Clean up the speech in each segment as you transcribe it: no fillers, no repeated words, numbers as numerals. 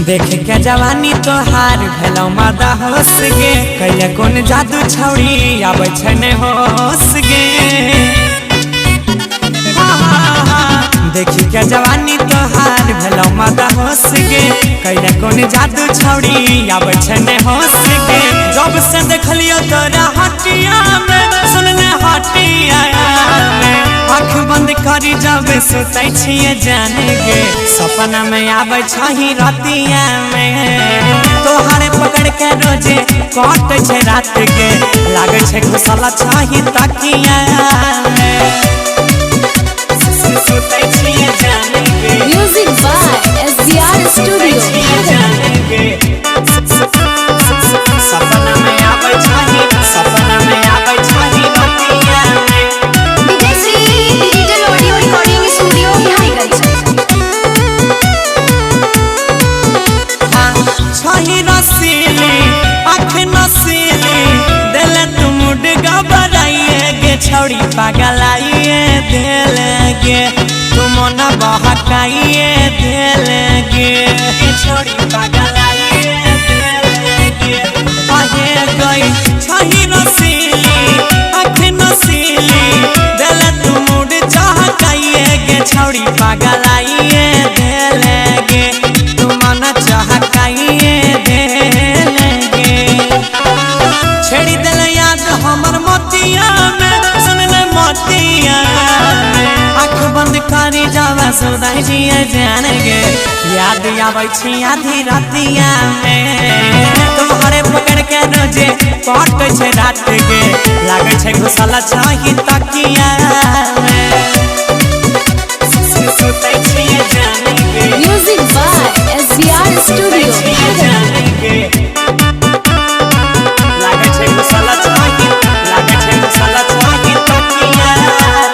देख के जवानी तोहार भेलौ मादा होस गे कैले कोन जादू छौड़ी आबै छै ने होस गे। देख के जवानी तोहार भेलौ मादा होस गे कैले कोन जादू छौड़ी आबै छै ने होस गे। जब से देखलियो तोरा हटिया में सुनने हटिया में आँख बंद करी जब सुतै छिए जाने गे सपना में आबै छही रतिया में तोहारे पकड़ के रोजे कट छै रात गे लागे छै घुसल छही तकिया में सुतै छिए जाने गे। Music by SDR studio. सपना में आबै छही सपना में आबै छही रतिया में। Vijayshree digital audio recording studio Biharigunj. छही रसीली आँख नसीली दिल तुम गबराइए गे छौड़ी पगलाइए दिल गे तुम न बहकाइए दिल गे छौड़ी पगलाइए दिल गे। कहे गई छही रसीली आँख नसीली दिल तुम चहकाइए गे छौड़ी पगलाइए दिल गे तुम न चहकाइए दिल गे। छेड़ी दिल याद हमर मोतिया में सुनने मोतिया में आँख बंद करी जावा सुधाई जिए जान गे याद आबै छी आधी रातिया में तुम्हारे पकड़ के रोजे कट छै रात गे लागे छै घुसल छही तकिया में सुतै छिए जान गे। Music by SDR studio. लागे छै घुसल छही तकिया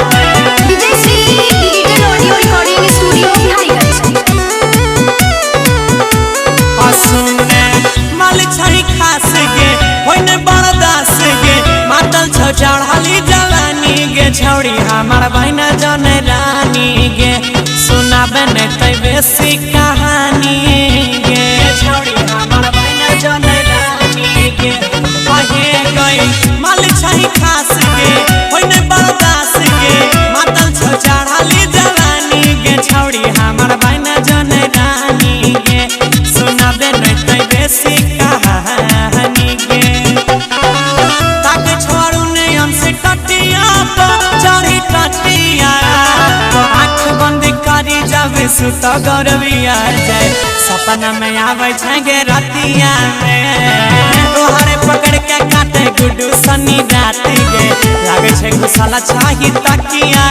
में। Vijayshree digital audio recording studio Biharigunj. सुने माल छही खास गे होइने बरदास गे मातल छौ चढ़ली जवानी गे छौड़ी हमार बहन जन रानी गे सुनाबे ने तै बेसी कहानी गे छौड़ी हमार बहन जन रानी गे। कहे गई माल छही खास गे होइने बरदास गे मातल छौ चढ़ली जवानी गे छौड़ी हमार बहन जन रानी गे सुनाबे ने तै बेसी कहानी गे। ताके छोड़ू ने हमसे टटिया पर चढ़ी टटिया आँख बंद करी जब सुत गौरविया जाए सपना में आबै छै गे रतिया में तोहारे पकड़ के काटे गुड्डू सनी रात गे लागे छै घुसल छही तकिया